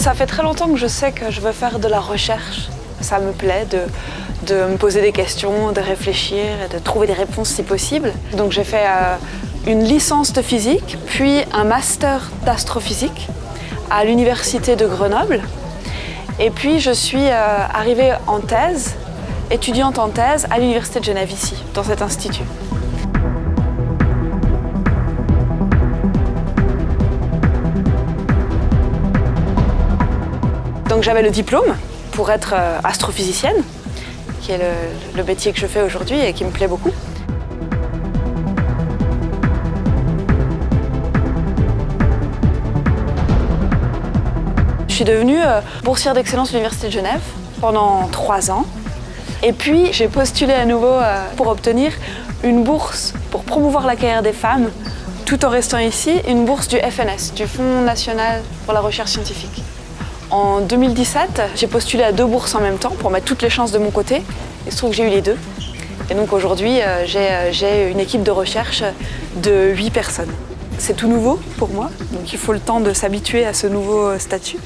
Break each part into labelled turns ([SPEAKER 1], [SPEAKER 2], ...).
[SPEAKER 1] Ça fait très longtemps que je sais que je veux faire de la recherche. Ça me plaît de me poser des questions, de réfléchir et de trouver des réponses si possible. Donc j'ai fait une licence de physique, puis un master d'astrophysique à l'université de Grenoble. Et puis je suis arrivée en thèse, étudiante en thèse à l'université de Genève ici, dans cet institut. Donc j'avais le diplôme pour être astrophysicienne, qui est le métier que je fais aujourd'hui et qui me plaît beaucoup. Je suis devenue boursière d'excellence de l'Université de Genève pendant 3 ans. Et puis j'ai postulé à nouveau pour obtenir une bourse pour promouvoir la carrière des femmes, tout en restant ici, une bourse du FNS, du Fonds national pour la recherche scientifique. En 2017, j'ai postulé à 2 bourses en même temps pour mettre toutes les chances de mon côté. Il se trouve que j'ai eu les 2. Et donc aujourd'hui, j'ai une équipe de recherche de 8 personnes. C'est tout nouveau pour moi, donc il faut le temps de s'habituer à ce nouveau statut.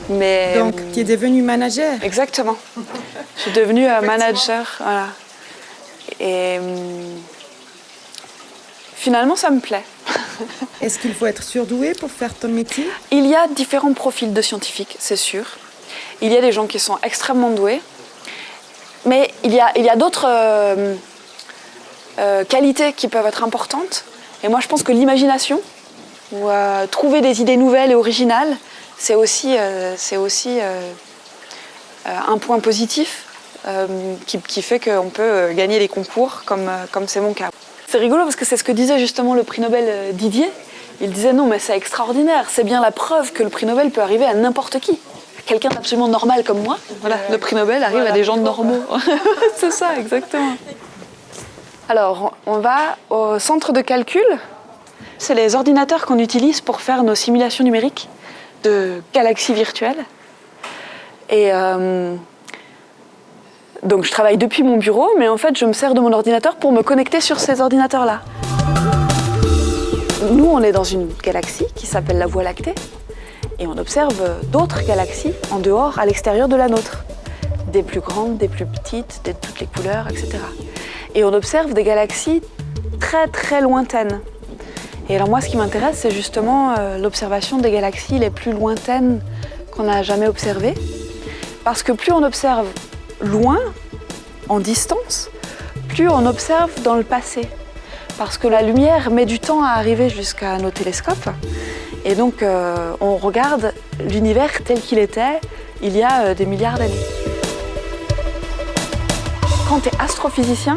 [SPEAKER 1] Mais,
[SPEAKER 2] donc tu es devenue manager?
[SPEAKER 1] Exactement. Je suis devenue manager. Voilà. Et finalement, ça me plaît.
[SPEAKER 2] Est-ce qu'il faut être surdoué pour faire ton métier?
[SPEAKER 1] Il y a différents profils de scientifiques, c'est sûr. Il y a des gens qui sont extrêmement doués, mais il y a d'autres qualités qui peuvent être importantes. Et moi, je pense que l'imagination, ou trouver des idées nouvelles et originales, c'est aussi un point positif qui fait qu'on peut gagner les concours, comme c'est mon cas. C'est rigolo parce que c'est ce que disait justement le prix Nobel Didier. Il disait non, mais c'est extraordinaire, c'est bien la preuve que le prix Nobel peut arriver à n'importe qui. Quelqu'un d'absolument normal comme moi, voilà, le prix Nobel arrive à des gens normaux. C'est ça, exactement. Alors, on va au centre de calcul. C'est les ordinateurs qu'on utilise pour faire nos simulations numériques de galaxies virtuelles. Et donc je travaille depuis mon bureau, mais en fait je me sers de mon ordinateur pour me connecter sur ces ordinateurs-là. Nous, on est dans une galaxie qui s'appelle la Voie lactée et on observe d'autres galaxies en dehors, à l'extérieur de la nôtre. Des plus grandes, des plus petites, de toutes les couleurs, etc. Et on observe des galaxies très très lointaines. Et alors moi, ce qui m'intéresse, c'est justement l'observation des galaxies les plus lointaines qu'on n'a jamais observées. Parce que plus on observe loin, en distance, plus on observe dans le passé. Parce que la lumière met du temps à arriver jusqu'à nos télescopes. Et donc, on regarde l'univers tel qu'il était il y a des milliards d'années. Quand tu es astrophysicien,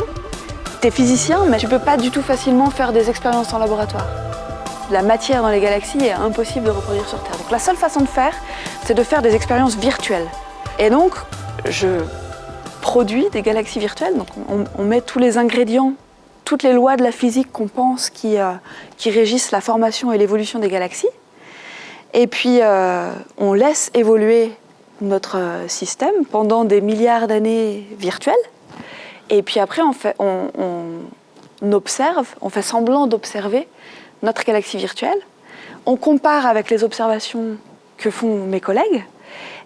[SPEAKER 1] tu es physicien, mais tu ne peux pas du tout facilement faire des expériences en laboratoire. La matière dans les galaxies est impossible de reproduire sur Terre. Donc la seule façon de faire, c'est de faire des expériences virtuelles. Et donc, je produit des galaxies virtuelles. Donc on met tous les ingrédients, toutes les lois de la physique qu'on pense qui régissent la formation et l'évolution des galaxies. Et puis on laisse évoluer notre système pendant des milliards d'années virtuelles. Et puis après on observe, on fait semblant d'observer notre galaxie virtuelle. On compare avec les observations que font mes collègues.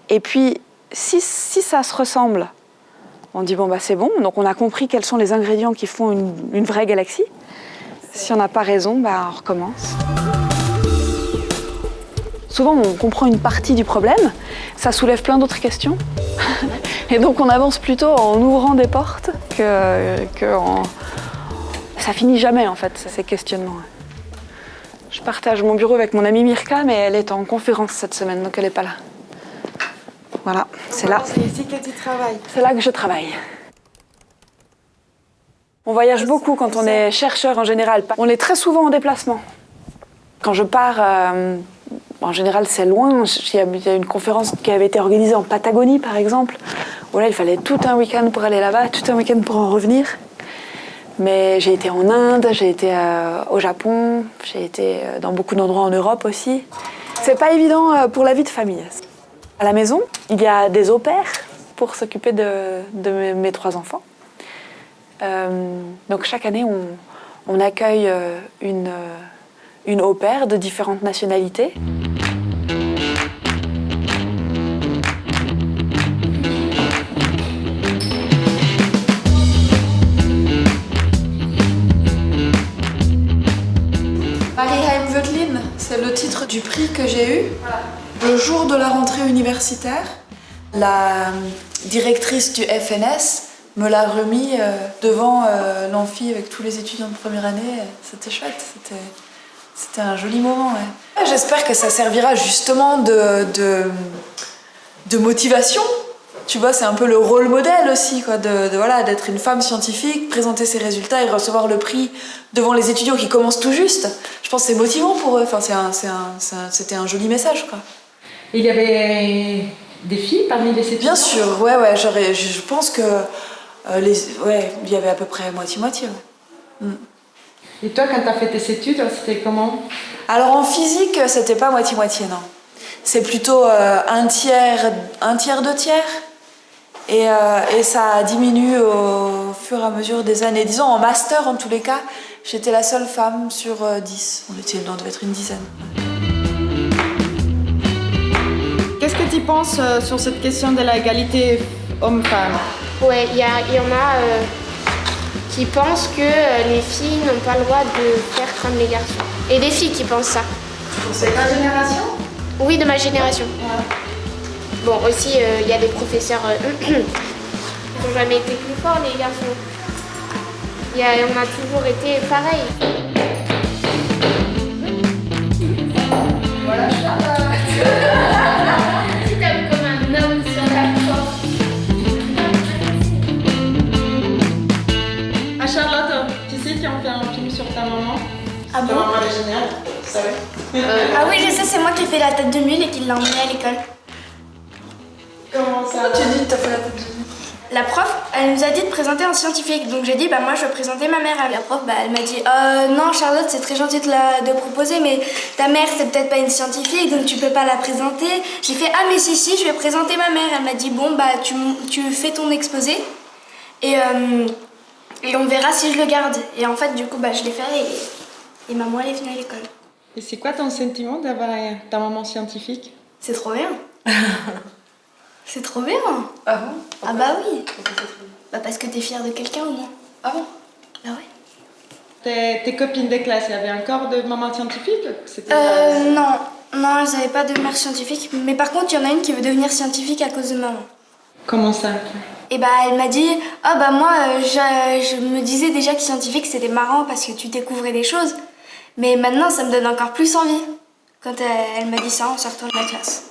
[SPEAKER 1] Et puis si ça se ressemble, on dit bon bah c'est bon, donc on a compris quels sont les ingrédients qui font une vraie galaxie. Si on n'a pas raison, bah on recommence. Souvent on comprend une partie du problème, ça soulève plein d'autres questions. Et donc on avance plutôt en ouvrant des portes ça finit jamais en fait, ces questionnements. Je partage mon bureau avec mon amie Mirka, mais elle est en conférence cette semaine, donc elle n'est pas là. Voilà, c'est là.
[SPEAKER 2] C'est ici que tu travailles.
[SPEAKER 1] C'est là que je travaille. On voyage beaucoup quand on est chercheur en général. On est très souvent en déplacement. Quand je pars, en général c'est loin. Il y a une conférence qui avait été organisée en Patagonie par exemple, où là il fallait tout un week-end pour aller là-bas, tout un week-end pour en revenir. Mais j'ai été en Inde, j'ai été au Japon, j'ai été dans beaucoup d'endroits en Europe aussi. C'est pas évident pour la vie de famille. À la maison, il y a des au-pairs pour s'occuper de mes 3 enfants. Donc chaque année, on accueille une au-pair de différentes nationalités. pire que j'ai eu, le jour de la rentrée universitaire, la directrice du FNS me l'a remis devant l'amphi avec tous les étudiants de première année. C'était chouette, c'était un joli moment. Ouais. J'espère que ça servira justement de motivation. Tu vois, c'est un peu le rôle modèle aussi, quoi, voilà, d'être une femme scientifique, présenter ses résultats et recevoir le prix devant les étudiants qui commencent tout juste. Je pense que c'est motivant pour eux. Enfin, c'était un joli message, quoi.
[SPEAKER 3] Il y avait des filles parmi les étudiants?
[SPEAKER 1] Bien sûr, ouais, je pense que il y avait à peu près moitié-moitié. Ouais.
[SPEAKER 3] Et toi, quand tu as fait tes études, c'était comment?
[SPEAKER 1] Alors en physique, c'était pas moitié-moitié, non. C'est plutôt un tiers, deux tiers. Et ça diminue au fur et à mesure des années. Disons, en master, en tous les cas, j'étais la seule femme sur 10. On devait être une dizaine.
[SPEAKER 2] Qu'est-ce que tu penses sur cette question de l'égalité homme-femme?
[SPEAKER 4] Ouais, il y en a qui pensent que les filles n'ont pas le droit de faire comme les garçons. Et des filles qui pensent ça.
[SPEAKER 1] C'est ta génération?
[SPEAKER 4] Oui, de ma génération.
[SPEAKER 1] Ouais.
[SPEAKER 4] Bon, aussi, il y a des professeurs qui n'ont jamais été plus forts, les garçons. On a toujours été pareil.
[SPEAKER 1] Voilà,
[SPEAKER 4] Tu t'aimes comme un homme sur la porte.
[SPEAKER 3] Ah Charlotte, tu sais qu'ils ont fait un film sur ta maman?
[SPEAKER 5] Ah bon?
[SPEAKER 3] Ta maman elle est géniale, tu savais?
[SPEAKER 5] Ah oui, je sais, c'est moi qui ai fait la tête de mule et qui l'ai emmenée à l'école.
[SPEAKER 3] Comment ça?
[SPEAKER 1] Tu dis que t'as fait la tête de mule.
[SPEAKER 5] La prof, elle nous a dit de présenter un scientifique, donc j'ai dit bah moi je vais présenter ma mère. La prof, elle m'a dit non Charlotte, c'est très gentil de proposer, mais ta mère c'est peut-être pas une scientifique, donc tu peux pas la présenter. J'ai fait ah mais si, je vais présenter ma mère. Elle m'a dit bon bah tu fais ton exposé et on verra si je le garde. Et en fait du coup bah je l'ai fait et maman elle est venue à l'école.
[SPEAKER 3] Et c'est quoi ton sentiment d'avoir ta maman scientifique?
[SPEAKER 5] C'est trop bien. C'est trop bien.
[SPEAKER 1] Ah bon?
[SPEAKER 5] Ah bah oui. Bah parce que t'es fière de quelqu'un au moins.
[SPEAKER 1] Ah bon?
[SPEAKER 5] Bah ouais.
[SPEAKER 3] Tes copines de classe, il y avait encore de mamans scientifiques?
[SPEAKER 5] Non, elles n'avaient pas de mère scientifique. Mais par contre, il y en a une qui veut devenir scientifique à cause de maman.
[SPEAKER 3] Comment ça?
[SPEAKER 5] Et bah elle m'a dit, ah bah moi je me disais déjà que scientifique c'était marrant parce que tu découvrais des choses. Mais maintenant ça me donne encore plus envie. Quand elle m'a dit ça en sortant de la classe.